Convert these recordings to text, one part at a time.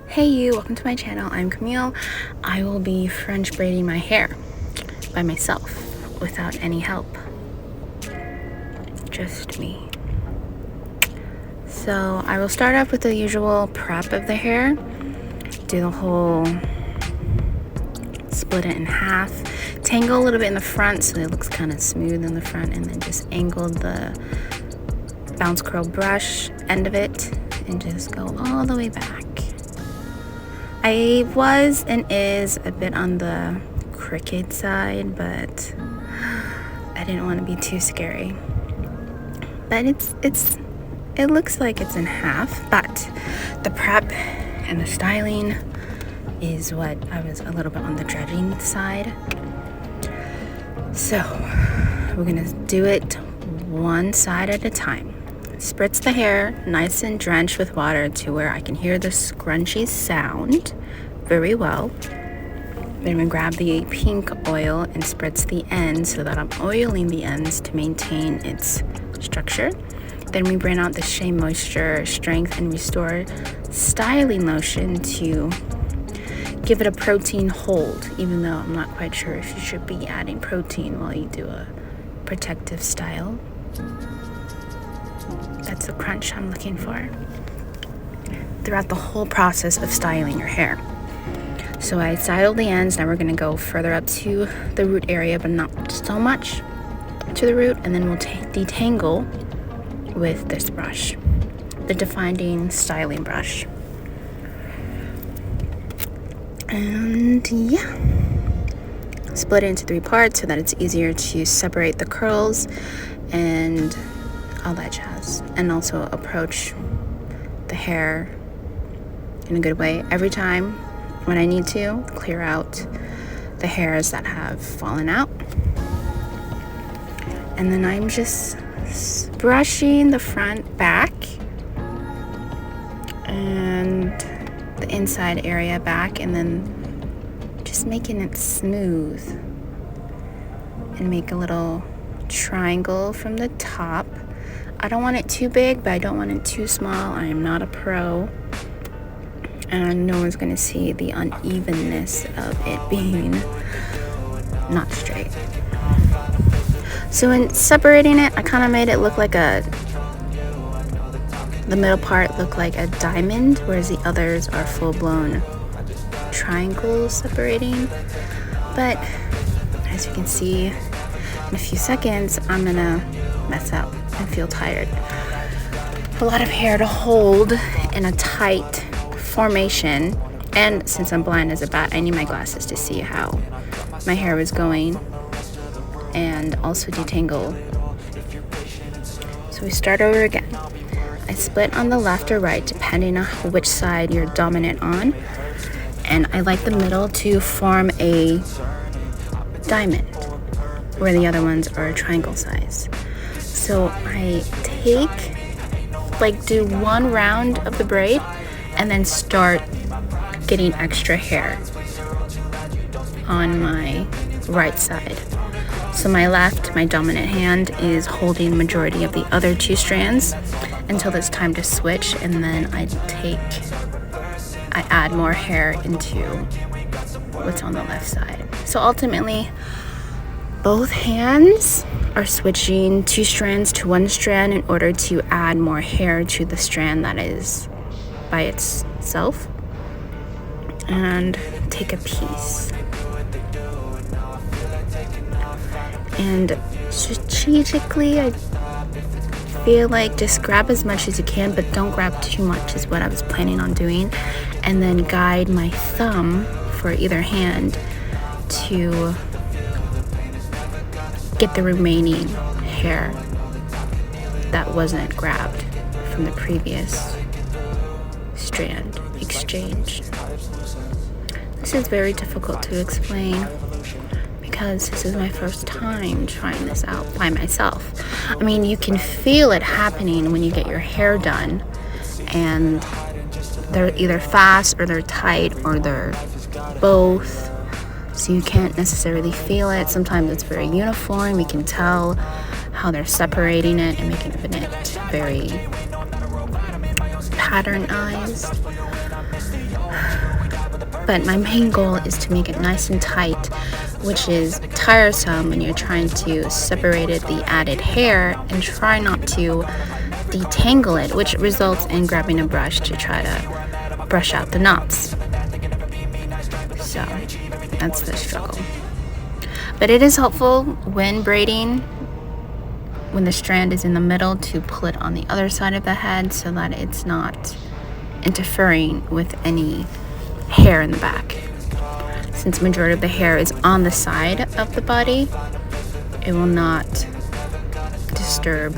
Hey you, welcome to my channel. I'm Camille. I will be French braiding my hair by myself without any help. Just me. So I will start off with the usual prep of the hair. Do the whole split it in half. Tangle a little bit in the front so it looks kind of smooth in the front, and then just angle the bounce curl brush end of it and just go all the way back. I was and is a bit on the crooked side, but I didn't want to be too scary. But it looks like it's in half, but the prep and the styling is what I was a little bit on the dredging side. So we're gonna do it one side at a time. Spritz the hair nice and drenched with water to where I can hear the scrunchy sound very well. Then we grab the pink oil and spritz the ends so that I'm oiling the ends to maintain its structure. Then we bring out the Shea Moisture Strength and Restore Styling Lotion to give it a protein hold, even though I'm not quite sure if you should be adding protein while you do a protective style. That's the crunch I'm looking for throughout the whole process of styling your hair. So I styled the ends. Now we're going to go further up to the root area, but not so much to the root, and then we'll detangle with this brush, the Defining Styling Brush. And yeah, split it into 3 parts so that it's easier to separate the curls and all that jazz, and also approach the hair in a good way. Every time when I need to, clear out the hairs that have fallen out. And then I'm just brushing the front, back, and the inside area back, and then just making it smooth, and make a little triangle from the top. I don't want it too big, but I don't want it too small. I am not a pro, and no one's going to see the unevenness of it being not straight. So in separating it, I kind of made it look like the middle part look like a diamond, whereas the others are full-blown triangles separating. But as you can see, in a few seconds, I'm going to mess up and feel tired. A lot of hair to hold in a tight formation, and since I'm blind as a bat, I need my glasses to see how my hair was going and also detangle. So we start over again. I split on the left or right depending on which side you're dominant on, and I like the middle to form a diamond where the other ones are triangle size. So I do 1 round of the braid and then start getting extra hair on my right side. So my left, my dominant hand, is holding the majority of the other 2 strands until it's time to switch, and then I add more hair into what's on the left side. So ultimately, both hands are switching 2 strands to 1 strand in order to add more hair to the strand that is by itself, and take a piece. And strategically, I feel like just grab as much as you can, but don't grab too much is what I was planning on doing, and then guide my thumb for either hand to get the remaining hair that wasn't grabbed from the previous strand exchange. This is very difficult to explain because this is my first time trying this out by myself. I mean, you can feel it happening when you get your hair done, and they're either fast or they're tight or they're both. So you can't necessarily feel it. Sometimes it's very uniform. You can tell how they're separating it and making it very patternized. but my main goal is to make it nice and tight, which is tiresome when you're trying to separate the added hair and try not to detangle it, which results in grabbing a brush to try to brush out the knots. So that's the struggle. But it is helpful when braiding, when the strand is in the middle, to pull it on the other side of the head so that it's not interfering with any hair in the back. Since majority of the hair is on the side of the body, it will not disturb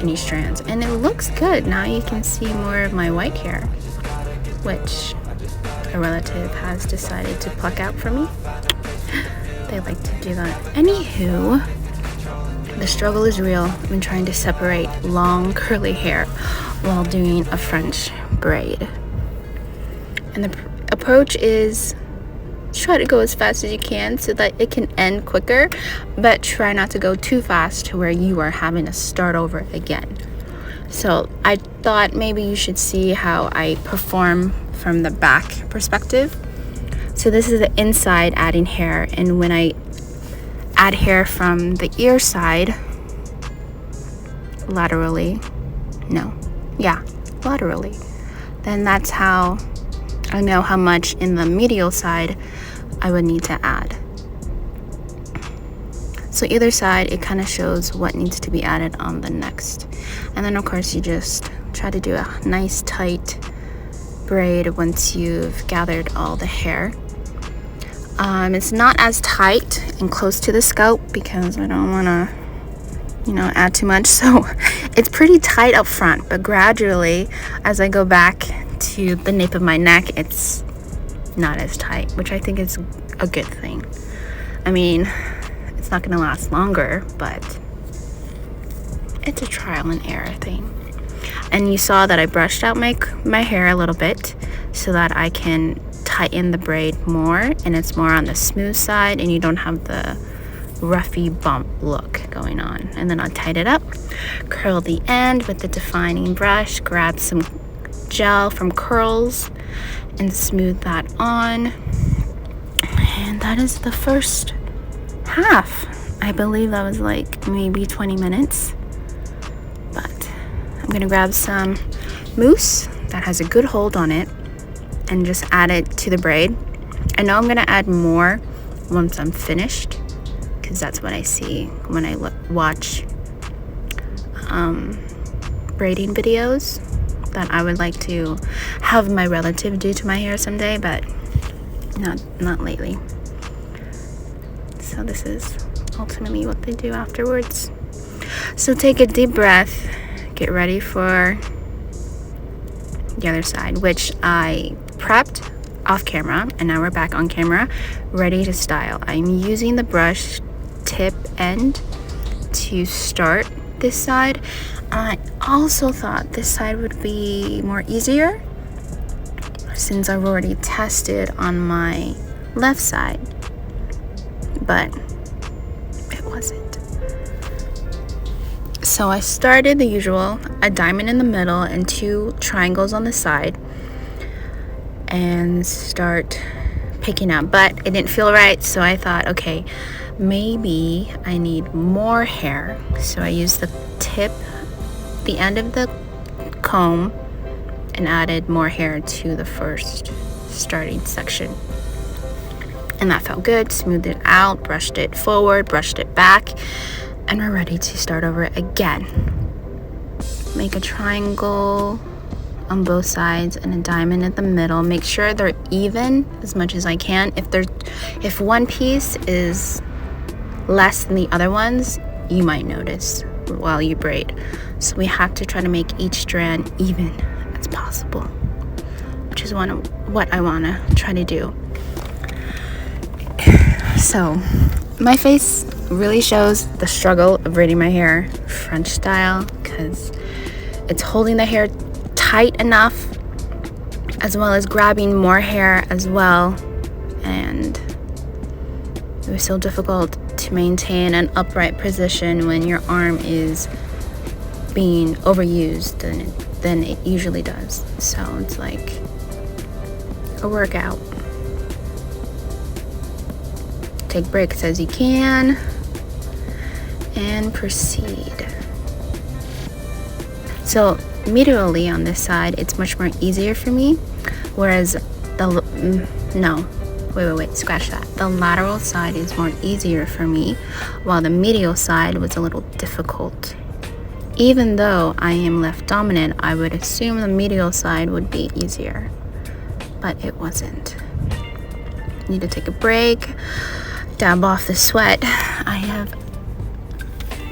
any strands. And it looks good. Now you can see more of my white hair, which a relative has decided to pluck out for me. They like to do that. Anywho, the struggle is real when trying to separate long curly hair while doing a French braid. And the approach is try to go as fast as you can so that it can end quicker, but try not to go too fast to where you are having to start over again. So I thought maybe you should see how I perform from the back perspective. So this is the inside adding hair, and when I add hair from the ear side laterally, then that's how I know how much in the medial side I would need to add. So either side, it kind of shows what needs to be added on the next. And then of course you just try to do a nice tight braid once you've gathered all the hair. It's not as tight and close to the scalp because I don't want to, add too much. So it's pretty tight up front, but gradually as I go back to the nape of my neck, it's not as tight, which I think is a good thing. I mean, it's not going to last longer, but it's a trial and error thing. And you saw that I brushed out my hair a little bit so that I can tighten the braid more, and it's more on the smooth side and you don't have the roughy bump look going on. And then I'll tighten it up, curl the end with the defining brush, grab some gel from curls and smooth that on. And that is the first half. I believe that was like maybe 20 minutes. But I'm gonna grab some mousse that has a good hold on it and just add it to the braid. I know I'm gonna add more once I'm finished, because that's what I see when I watch braiding videos that I would like to have my relative do to my hair someday, but not lately. So this is ultimately what they do afterwards. So take a deep breath, get ready for the other side, which I prepped off camera, and now we're back on camera ready to style. I'm using the brush tip end to start this side. I also thought this side would be more easier since I've already tested on my left side, but it wasn't. So I started the usual, a diamond in the middle and 2 triangles on the side, and start picking up, but it didn't feel right. So I thought, okay, maybe I need more hair. So I used the end of the comb and added more hair to the first starting section. And that felt good. Smoothed it out, brushed it forward, brushed it back, and we're ready to start over again. Make a triangle on both sides and a diamond in the middle. Make sure they're even as much as I can. If one piece is less than the other ones, you might notice while you braid. So we have to try to make each strand even as possible, which is what I want to try to do. So my face really shows the struggle of braiding my hair French style, because it's holding the hair tight enough as well as grabbing more hair as well, and it was so difficult to maintain an upright position when your arm is being overused than it usually does. So it's like a workout. take breaks as you can and proceed. So medially on this side, it's much more easier for me, whereas scratch that. The lateral side is more easier for me, while the medial side was a little difficult. Even though I am left dominant, I would assume the medial side would be easier, but it wasn't. Need to take a break, dab off the sweat I have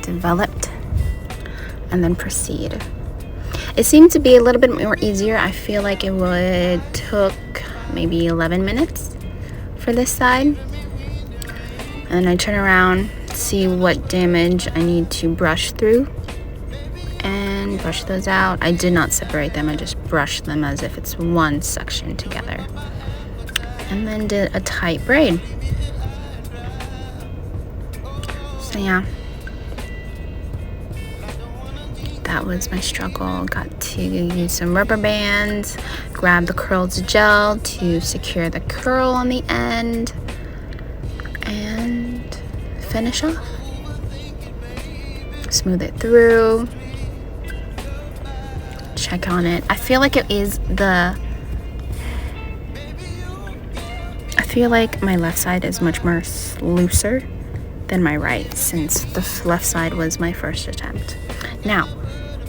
developed, and then proceed. It seemed to be a little bit more easier. I feel like it would took maybe 11 minutes for this side. And then I turn around, see what damage I need to brush through, and brush those out. I did not separate them. I just brushed them as if it's one section together. And then did a tight braid. So yeah. That was my struggle. Got to use some rubber bands, grab the curls gel to secure the curl on the end, and finish off. Smooth it through. Check on it. I feel like my left side is much more looser than my right, since the left side was my first attempt. Now,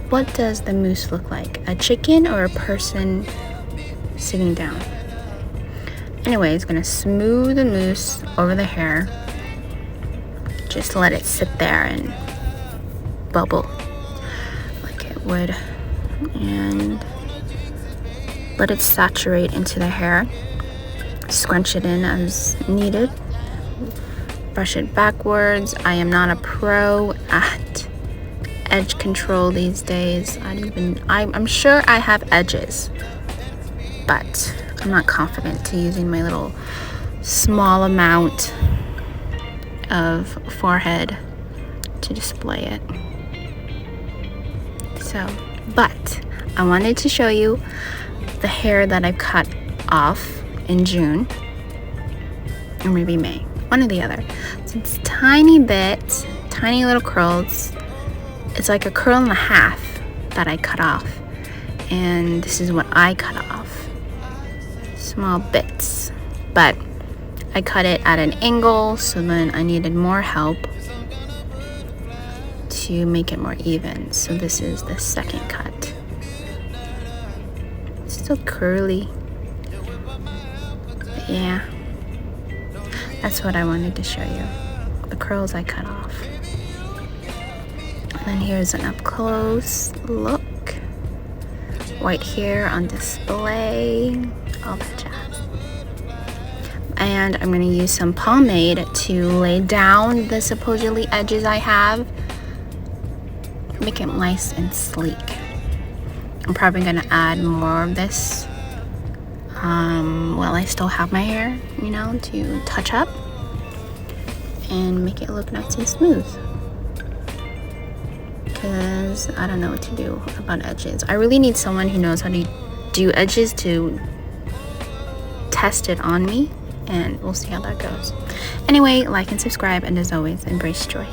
what does the mousse look like? A chicken or a person sitting down? Anyways, gonna smooth the mousse over the hair. Just let it sit there and bubble like it would. And let it saturate into the hair. Scrunch it in as needed. Brush it backwards. I am not a pro at edge control these days. I'm sure I have edges, but I'm not confident to using my little small amount of forehead to display it. So, but I wanted to show you the hair that I cut off in June, or maybe May, one or the other. So it's tiny little curls. It's like a curl and a half that I cut off, and this is what I cut off. Small bits, but I cut it at an angle, so then I needed more help to make it more even. So this is the second cut. It's still curly, but yeah, that's what I wanted to show you, the curls I cut off. And then here's an up close look. White hair on display, all that jazz. And I'm going to use some pomade to lay down the supposedly edges I have. Make it nice and sleek. I'm probably going to add more of this while I still have my hair, to touch up and make it look nice and smooth. Because I don't know what to do about edges. I really need someone who knows how to do edges to test it on me, and we'll see how that goes. Anyway, like and subscribe, and as always, embrace joy.